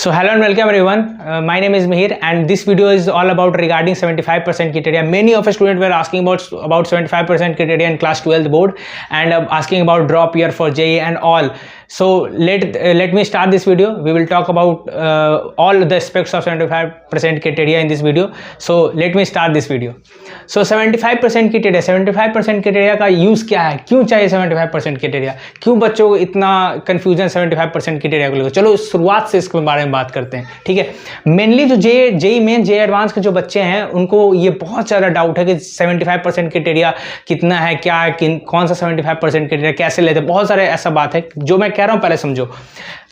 So hello and welcome everyone. My name is Mihir and this video is all about regarding 75% criteria. Many of the students were asking about 75% criteria in class 12th board and asking about drop year for JEE and all. So let me start this video. We will talk about all the aspects of 75% criteria in this video. So let me start this video. So 75% criteria का use क्या है, क्यों चाहिए 75% criteria, क्यों बच्चों को इतना confusion 75% criteria को लेकर। चलो शुरुआत से इसके बारे में बात करते हैं, ठीक है। मेनली जो जेई मेन जेई एडवांस के जो बच्चे हैं उनको ये बहुत ज़्यादा डाउट है कि 75% criteria कितना है, क्या है, कौन सा 75% criteria कैसे लेते हैं, बहुत सारे ऐसा बात है। जो मैं कह रहा हूँ पहले समझो।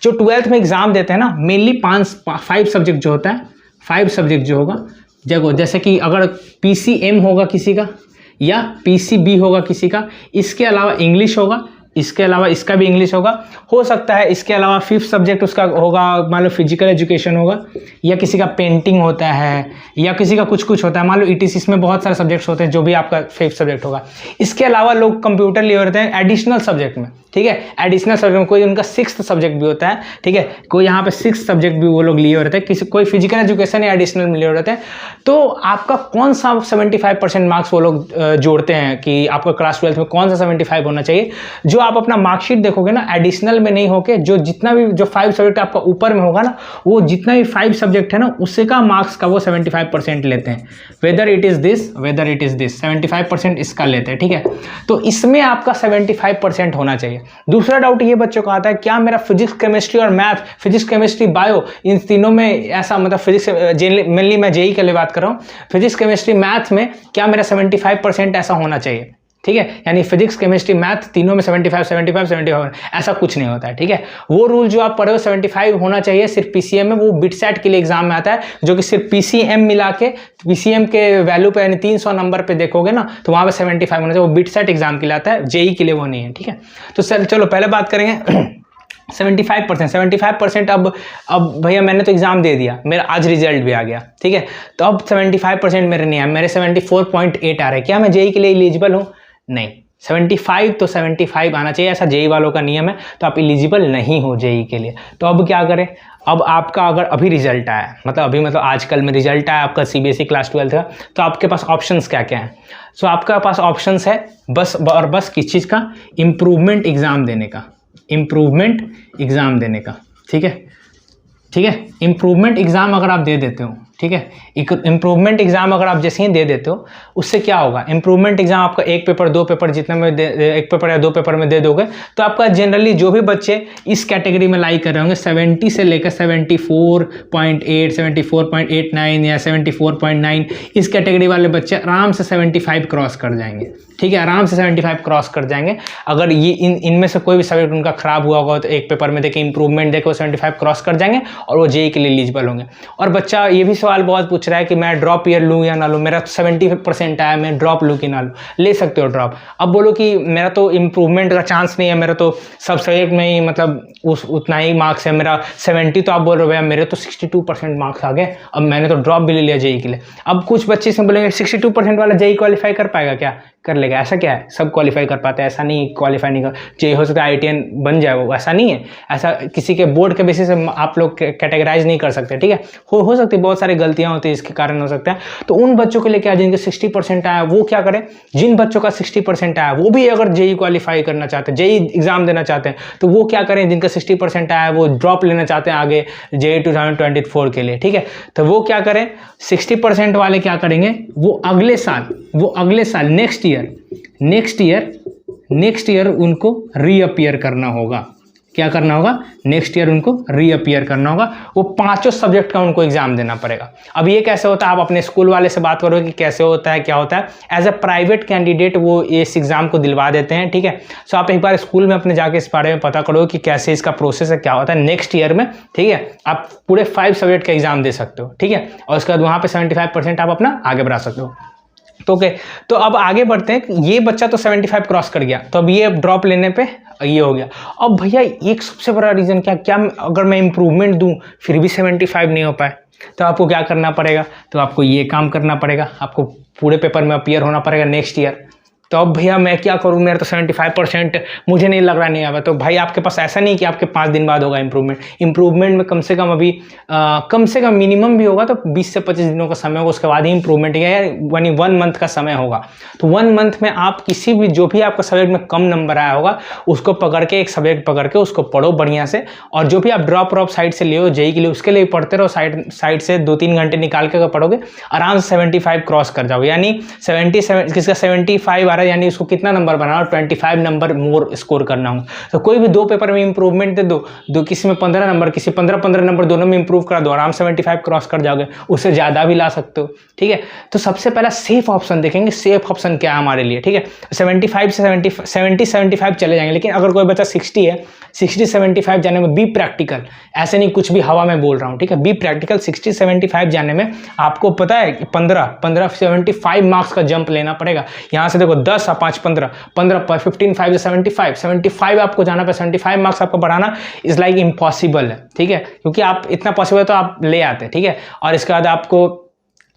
जो 12th में एग्जाम देते हैं ना, मेनली 5 सब्जेक्ट जो होता है, 5 सब्जेक्ट जो होगा जैसे कि अगर PCM होगा किसी का या PCB होगा किसी का, इसके अलावा इंग्लिश होगा, इसके अलावा इसका भी इंग्लिश होगा, हो सकता है इसके अलावा 5th सब्जेक्ट उसका होगा, मान लो फिजिकल एजुकेशन होगा, या किसी का पेंटिंग होता है, या किसी का कुछ होता है, मान लो ETC, इसमें बहुत सारे सब्जेक्ट्स होते हैं, जो भी आपका 5th सब्जेक्ट होगा। इसके अलावा लोग कंप्यूटर लिए होते हैं एडिशनल सब्जेक्ट में, ठीक है। एडिशनल सब्जेक्ट में कोई उनका 6th सब्जेक्ट भी होता है, ठीक है, कोई यहाँ पे 6th सब्जेक्ट भी वो लोग लिए रहते हैं, कोई फिजिकल एजुकेशन या एडिशनल में लिए रहते हैं। तो आपका कौन सा 75% मार्क्स वो लोग जोड़ते हैं कि आपका क्लास 12th में कौन सा 75 होना चाहिए। जो आप अपना मार्कशीट देखोगे ना, एडिशनल में नहीं होके जो जितना भी जो 5 सब्जेक्ट आपका ऊपर में होगा ना, वो जितना भी 5 सब्जेक्ट है ना, उससे का मार्क्स का वो 75% लेते हैं। वेदर इट इज दिस 75% इसका लेते हैं, ठीक है। तो इसमें आपका 75% होना चाहिए। दूसरा डाउट ये बच्चों को आता है, क्या मेरा फिजिक्स केमिस्ट्री और मैथ, फिजिक्स केमिस्ट्री बायो, इन तीनों में ऐसा, मतलब फिजिक्स मेनली मैं जेई के लिए बात कर रहा हूँ, फिजिक्स केमिस्ट्री मैथ में क्या मेरा 75% ऐसा होना चाहिए, ठीक है। यानी फिजिक्स केमिस्ट्री मैथ तीनों में 75 ऐसा कुछ नहीं होता है, ठीक है। वो रूल जो आप पढ़े हो 75 होना चाहिए सिर्फ PCM में, वो बिटसेट के लिए एग्जाम में आता है, जो कि सिर्फ PCM मिला के PCM के वैल्यू पे यानी 300 नंबर पे देखोगे ना, तो वहाँ पे 75 होना चाहिए। वो बिटसेट एग्जाम के लिए आता है, जेई के लिए वो नहीं है, ठीक है। तो चलो पहले बात करेंगे 75%। अब भैया मैंने तो एग्जाम दे दिया, मेरा आज रिजल्ट भी आ गया, ठीक है। तो अब 75% मेरे नहीं है, मेरे 74.8 आ रहे हैं, क्या मैं जेई के लिए एलिजिबल हूँ? नहीं। 75 तो 75 आना चाहिए, ऐसा जेई वालों का नियम है। तो आप एलिजिबल नहीं हो जेई के लिए। तो अब क्या करें? अब आपका अगर अभी रिजल्ट आया, मतलब आजकल में रिजल्ट आया आपका CBSE क्लास 12 का, तो आपके पास ऑप्शंस क्या क्या हैं? सो आपके पास ऑप्शंस है बस किस चीज़ का? इम्प्रूवमेंट एग्ज़ाम देने का, ठीक है। इम्प्रूवमेंट एग्ज़ाम अगर आप दे देते हो, ठीक है, इम्प्रूवमेंट एग्जाम अगर आप जैसे ही दे देते हो, उससे क्या होगा? इम्प्रूवमेंट एग्जाम आपका 1 पेपर 2 पेपर जितना में 1 पेपर या 2 पेपर में दे दोगे, तो आपका जनरली जो भी बच्चे इस कैटेगरी में लाई कर रहे होंगे 70 से लेकर 74.8 74.89 या 74.9, इस कैटेगरी वाले बच्चे आराम से 75 क्रॉस कर जाएंगे, ठीक है, आराम से 75 क्रॉस कर जाएंगे। अगर ये इनमें से कोई भी सब्जेक्ट उनका खराब हुआ होगा तो 1 पेपर में देखे इम्प्रूवमेंट देखे वो 75 क्रॉस कर जाएंगे और वो जेई के लिए एलिजिबल होंगे। और बच्चा ये भी सवाल बहुत पूछ रहा है कि मैं ड्रॉप ईयर लूँ या ना लूँ, मेरा 70% आया, मैं ड्रॉप लूँ कि ना लूँ। ले सकते हो ड्रॉप। अब बोलो कि मेरा तो इम्प्रूवमेंट का चांस नहीं है, मेरा तो सब सब्जेक्ट में ही मतलब उतना ही मार्क्स है, मेरा 70, तो आप बोल रहे हो भैया मेरे तो 62% मार्क्स आ गए, अब मैंने तो ड्रॉप भी ले लिया जेई के लिए। अब कुछ बच्चे से बोलेंगे 62% वाला जेई क्वालिफाई कर पाएगा क्या? कर लेगा। ऐसा क्या है? सब क्वालिफाई कर पाते हैं, ऐसा नहीं क्वालिफाई नहीं कर, जेई हो सकता है IITN बन जाए, वो ऐसा नहीं है। ऐसा किसी के बोर्ड के बेसिस से आप लोग कैटेगराइज नहीं कर सकते, ठीक है। हो सकती है, बहुत सारी गलतियां होती है, इसके कारण हो सकता है। तो उन बच्चों के लिए क्या, जिनके 60% आया वो क्या करें? जिन बच्चों का 60% आया वो भी अगर जेई क्वालिफाई करना चाहते हैं, जेई एग्जाम देना चाहते हैं, तो वो क्या करें? जिनका 60% आया वो ड्रॉप लेना चाहते हैं आगे जेई 2024 के लिए, ठीक है। तो वो क्या करें? 60% वाले क्या करेंगे? वो अगले साल नेक्स्ट ईयर उनको रीअपियर करना होगा। क्या करना होगा? नेक्स्ट ईयर उनको रीअपियर करना होगा। वो 5 सब्जेक्ट का उनको एग्जाम देना पड़ेगा। अब ये कैसे होता है? आप अपने स्कूल वाले से बात करोगे कि कैसे होता है, क्या होता है। एज अ प्राइवेट कैंडिडेट वो इस एग्जाम को दिलवा देते हैं, ठीक है। सो आप एक बार स्कूल में अपने जाके इस बारे में पता करो कि कैसे इसका प्रोसेस है, क्या होता है। नेक्स्ट ईयर में, ठीक है, आप पूरे 5 सब्जेक्ट का एग्जाम दे सकते हो, ठीक है। और उसके बाद वहाँ पर 75% आप अपना आगे बढ़ा सकते हो। तो ओके, तो अब आगे बढ़ते हैं। ये बच्चा तो 75 क्रॉस कर गया, तो अब ये ड्रॉप लेने पे ये हो गया। अब भैया एक सबसे बड़ा रीज़न क्या अगर मैं इम्प्रूवमेंट दूं फिर भी 75 नहीं हो पाए, तो आपको क्या करना पड़ेगा? तो आपको ये काम करना पड़ेगा, आपको पूरे पेपर में अपीयर होना पड़ेगा नेक्स्ट ईयर, तो अब भैया मैं क्या करूँ, मेरा तो 75% मुझे नहीं लग रहा नहीं आवा। तो भाई आपके पास ऐसा नहीं कि आपके 5 दिन बाद होगा इंप्रूवमेंट में कम से कम अभी कम से कम मिनिमम भी होगा तो 20 से 25 दिनों का समय होगा, उसके बाद ही इंप्रूवमेंट है, यानी 1 मंथ का समय होगा। तो 1 मंथ में आप किसी भी जो भी आपका सब्जेक्ट में कम नंबर आया होगा उसको पकड़ के, एक सब्जेक्ट पकड़ के उसको पढ़ो बढ़िया से, और जो भी आप ड्रॉप साइड से ले जेई के लिए उसके लिए पढ़ते रहो, साइड से 2-3 घंटे निकाल के अगर पढ़ोगे आराम से 75 क्रॉस कर जाओगे। यानी 77 किसका 75 आ रहा है, यानी उसको कितना नंबर बनाना और 25 नंबर मोर स्कोर करना होगा। तो कोई भी 2 पेपर में इंप्रूवमेंट दे दो, किसी में 15 नंबर, किसी 15 नंबर, दोनों में इंप्रूव करा दो, आराम से 75 क्रॉस कर जाओगे, उससे ज़्यादा भी ला सकते हो। ठीक है, तो सबसे पहला सेफ ऑप्शन देखेंगे, सेफ ऑप्शन क्या है हमारे लिए। ठीक है, 75 से 75 चले जाएंगे, लेकिन अगर कोई बच्चा 60 है, 60-75 जाने में बी प्रैक्टिकल, ऐसे नहीं कुछ भी हवा में बोल रहा हूँ। ठीक है, बी प्रैक्टिकल 60-75 जाने में आपको पता है कि 15 75 मार्क्स का जंप लेना पड़ेगा। यहाँ से देखो 10 और 5 15 15 5 75 आपको जाना पे 75 मार्क्स आपको बढ़ाना इज लाइक इम्पॉसिबल है। ठीक है, क्योंकि आप इतना पॉसिबल है तो आप ले आते। ठीक है, और इसके बाद आपको,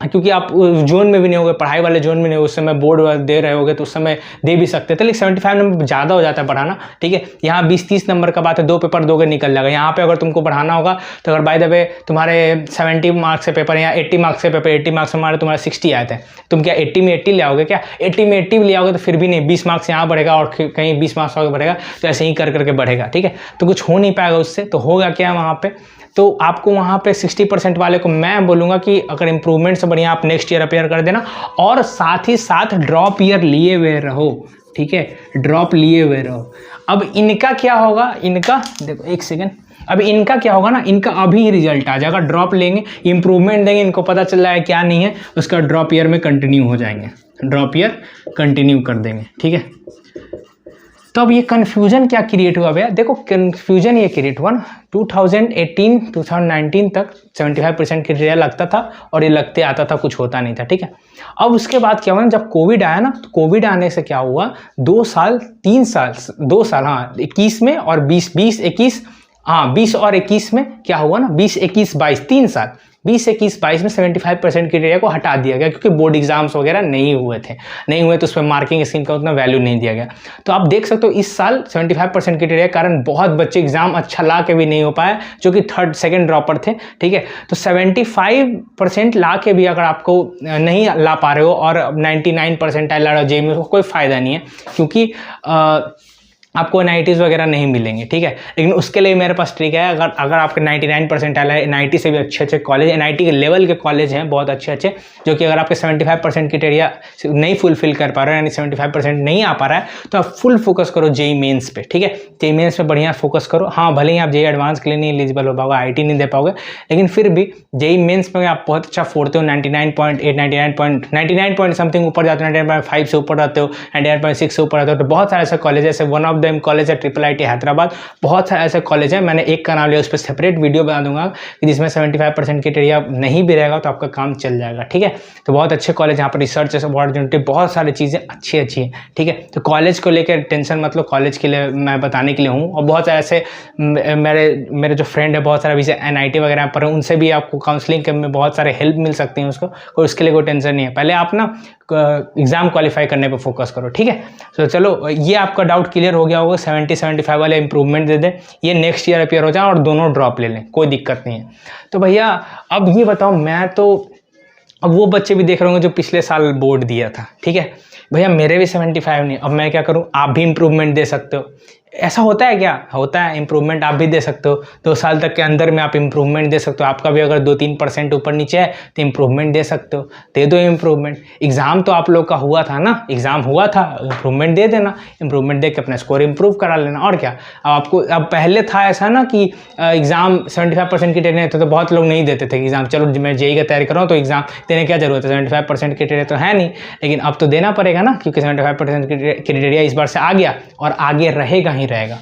क्योंकि आप जोन में भी नहीं होगे, पढ़ाई वाले जोन में नहीं, उस समय बोर्ड दे रहे होगे तो उस समय दे भी सकते थे, लेकिन 75 नंबर ज़्यादा हो जाता है बढ़ाना। ठीक है, यहाँ 20-30 नंबर का बात है, 2 पेपर दोगे निकल जाएगा। यहाँ पे अगर तुमको बढ़ाना होगा तो अगर बाय द वे तुम्हारे 70 मार्क्स से पेपर या 80 मार्क्स से पेपर, 80 मार्क्स में तुम्हारे 60 आए थे, तुम क्या 80 में 80 ले आओगे? क्या 80 में 80 ले आओगे तो फिर भी नहीं, 20 मार्क्स यहाँ बढ़ेगा और कहीं 20 मार्क्स आगे बढ़ेगा, तो ऐसे ही कर करके बढ़ेगा। ठीक है, तो कुछ हो नहीं पाएगा उससे। तो होगा क्या वहाँ पे, तो आपको वहाँ पे 60% वाले को मैं बोलूँगा कि अगर इंप्रूवमेंट से बढ़िया आप नेक्स्ट ईयर अपेयर कर देना, और साथ ही साथ ड्रॉप ईयर लिए हुए रहो। ठीक है, ड्रॉप लिए हुए रहो। अब इनका क्या होगा, इनका देखो एक सेकेंड, अब इनका क्या होगा ना, इनका अभी ही रिजल्ट आ जाएगा, ड्रॉप लेंगे, इंप्रूवमेंट देंगे, इनको पता चल रहा है क्या नहीं है, उसका ड्रॉप ईयर में कंटिन्यू हो जाएंगे, ड्रॉप ईयर कंटिन्यू कर देंगे। ठीक है, तो अब ये कन्फ्यूजन क्या क्रिएट हुआ भैया, देखो कन्फ्यूजन ये क्रिएट हुआ ना 2018-2019 तक 75% क्राइटेरिया लगता था और ये लगते आता था, कुछ होता नहीं था। ठीक है, अब उसके बाद क्या हुआ ना, जब कोविड आया ना, तो कोविड आने से क्या हुआ, 2 साल 21 में और 20 और 21 में क्या हुआ ना, 20-21-22 3 साल 20-21-22 में 75% क्राइटेरिया को हटा दिया गया, क्योंकि बोर्ड एग्जाम्स वगैरह नहीं हुए तो उस पर मार्किंग स्कीम का उतना वैल्यू नहीं दिया गया। तो आप देख सकते हो इस साल 75% क्राइटेरिया के कारण बहुत बच्चे एग्जाम अच्छा ला के भी नहीं हो पाए, जो कि 3rd-2nd ड्रॉपर थे। ठीक है, तो 75% ला के भी अगर आपको नहीं ला पा रहे हो और 99% ला रहे हो जेई में, तो कोई फ़ायदा नहीं है, क्योंकि आपको NITs वगैरह नहीं मिलेंगे। ठीक है, लेकिन उसके लिए मेरे पास ट्रिक है, अगर आपके 99% आया है, NIT से भी अच्छे कॉलेज, NIT के लेवल के कॉलेज हैं बहुत अच्छे, जो कि अगर आपके 75% क्राइटेरिया नहीं फुलफिल कर पा रहे हो, यानी 75% नहीं आ पा रहा है, तो आप फुल फोकस करो जेई मेन्स पे। ठीक है, जेई मेन्स पे बढ़िया फोकस करो। हाँ, भले ही आप जेई एडवांस के लिए नहीं एलिजिबल हो पाओगे, IIT नहीं दे पाओगे, लेकिन फिर भी जेई मेन्स में आप बहुत अच्छा फोड़ते हो, 99.8 99 पॉइंट समथिंग ऊपर जाते हो, 99.5 से ऊपर रहते हो, 99.6 से ऊपर रहते हो। तो बहुत सारे ऐसे कॉलेज है, जैसे वन ऑफ द कॉलेज है IIIT हैदराबाद, बहुत सारे ऐसे कॉलेज है, मैंने एक का नाम लिया, उस पर सेपरेट वीडियो बना दूंगा कि जिसमें 75% क्राइटेरिया नहीं भी रहेगा तो आपका काम चल जाएगा। ठीक है, तो बहुत अच्छे कॉलेज, यहाँ पर रिसर्च अपॉर्चुनिटी, बहुत सारी चीज़ें अच्छी हैं। ठीक है, तो कॉलेज को लेकर टेंशन मतलब, कॉलेज के लिए मैं बताने के लिए हूँ। और बहुत सारे ऐसे मेरे जो फ्रेंड है, बहुत सारे अभी से NIT वगैरह पर, उनसे भी आपको काउंसलिंग में बहुत सारे हेल्प मिल सकती है उसको, और उसके लिए कोई टेंशन नहीं है। पहले आप ना एग्जाम क्वालिफाई करने पे फोकस करो। ठीक है, तो चलो ये आपका डाउट क्लियर हो गया होगा। 70-75 वाले इंप्रूवमेंट दे दें, ये नेक्स्ट ईयर अपियर हो जाए और दोनों ड्रॉप ले लें, कोई दिक्कत नहीं है। तो भैया अब ये बताओ, मैं तो अब वो बच्चे भी देख रहे होंगे जो पिछले साल बोर्ड दिया था। ठीक है भैया, मेरे भी 75 नहीं, अब मैं क्या करूँ? आप भी इंप्रूवमेंट दे सकते हो। ऐसा होता है क्या? होता है, इंप्रूवमेंट आप भी दे सकते हो। 2 साल तक के अंदर में आप इंप्रूवमेंट दे सकते हो। आपका भी अगर 2-3% ऊपर नीचे है तो इंप्रूवमेंट दे सकते हो, दे दो इंप्रूवमेंट। एग्ज़ाम तो आप लोग का हुआ था ना, एग्ज़ाम हुआ था, इंप्रूवमेंट दे देना, इंप्रूवमेंट दे के अपना स्कोर इंप्रूव करा लेना। और क्या, अब पहले था ऐसा ना कि एग्ज़ाम 75% की टेन थे तो बहुत लोग नहीं देते थे एग्ज़ाम। चलो मैं जेई का तैयारी कर रहा हूँ तो एग्ज़ाम देने क्या जरूरत है, 75% क्राइटेरिया तो है नहीं, लेकिन अब तो देना पड़ेगा ना, क्योंकि 75% क्राइटेरिया इस बार से आ गया और आगे रहेगा ही रहेगा।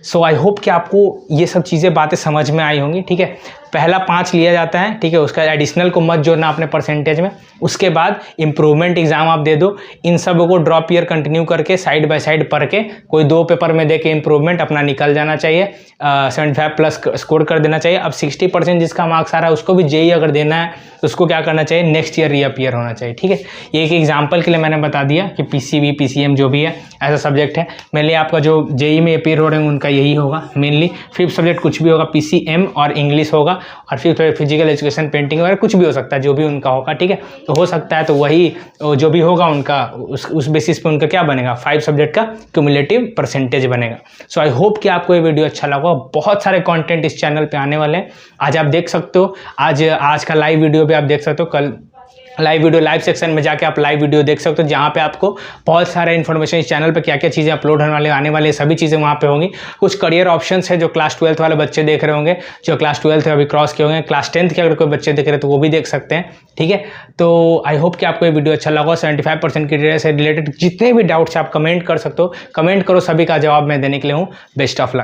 सो आई होप कि आपको ये सब चीज़ें बातें समझ में आई होंगी, ठीक है। पहला 5 लिया जाता है, ठीक है, उसका एडिशनल को मत जोड़ना अपने परसेंटेज में। उसके बाद इम्प्रूवमेंट एग्जाम आप दे दो, इन सब को ड्रॉप ईयर कंटिन्यू करके साइड बाय साइड पढ़ के कोई 2 पेपर में दे के इम्प्रूवमेंट अपना निकल जाना चाहिए, 75 प्लस स्कोर कर देना चाहिए। अब 60% जिसका मार्क्स आ रहा है उसको भी जेई अगर देना है तो उसको क्या करना चाहिए, नेक्स्ट ईयर रीअपियर होना चाहिए, ठीक है। ये एक एग्जाम्पल के लिए मैंने बता दिया कि पीसीबी पीसीएम जो भी है ऐसा सब्जेक्ट है। मेनली आपका जो जेई में अपियर हो रहे हैं उनका यही होगा मेनली। 5th सब्जेक्ट कुछ भी होगा, पीसीएम और इंग्लिश होगा, और फिर फिजिकल एजुकेशन, पेंटिंग वगैरह कुछ भी हो सकता है, जो भी उनका होगा, ठीक है। तो हो सकता है तो वही जो भी होगा उनका उस बेसिस पे उनका क्या बनेगा, 5 सब्जेक्ट का क्यूमुलेटिव परसेंटेज बनेगा। सो आई होप कि आपको ये वीडियो अच्छा लगा। बहुत सारे कंटेंट इस चैनल पे आने वाले हैं। आज आप देख सकते हो, आज का लाइव वीडियो भी आप देख सकते हो, कल लाइव सेक्शन में जाके आप लाइव वीडियो देख सकते हो, जहाँ पे आपको बहुत सारे इन्फॉर्मेशन इस चैनल पे क्या क्या चीज़ें अपलोड होने वाले आने वाले सभी चीज़ें वहाँ पे होंगी। कुछ करियर ऑप्शंस है जो क्लास 12th वाले बच्चे देख रहे होंगे, जो क्लास 12th अभी क्रॉस किए होंगे, क्लास 10th के अगर कोई बच्चे देख रहे हैं तो वो भी देख सकते हैं, ठीक है। तो आई होप कि आपको ये वीडियो अच्छा लगा। 75% क्राइटेरिया से रिलेटेड जितने भी डाउट्स आप कमेंट कर सकते हो, कमेंट करो, सभी का जवाब मैं देने के लिए हूँ। Best of luck.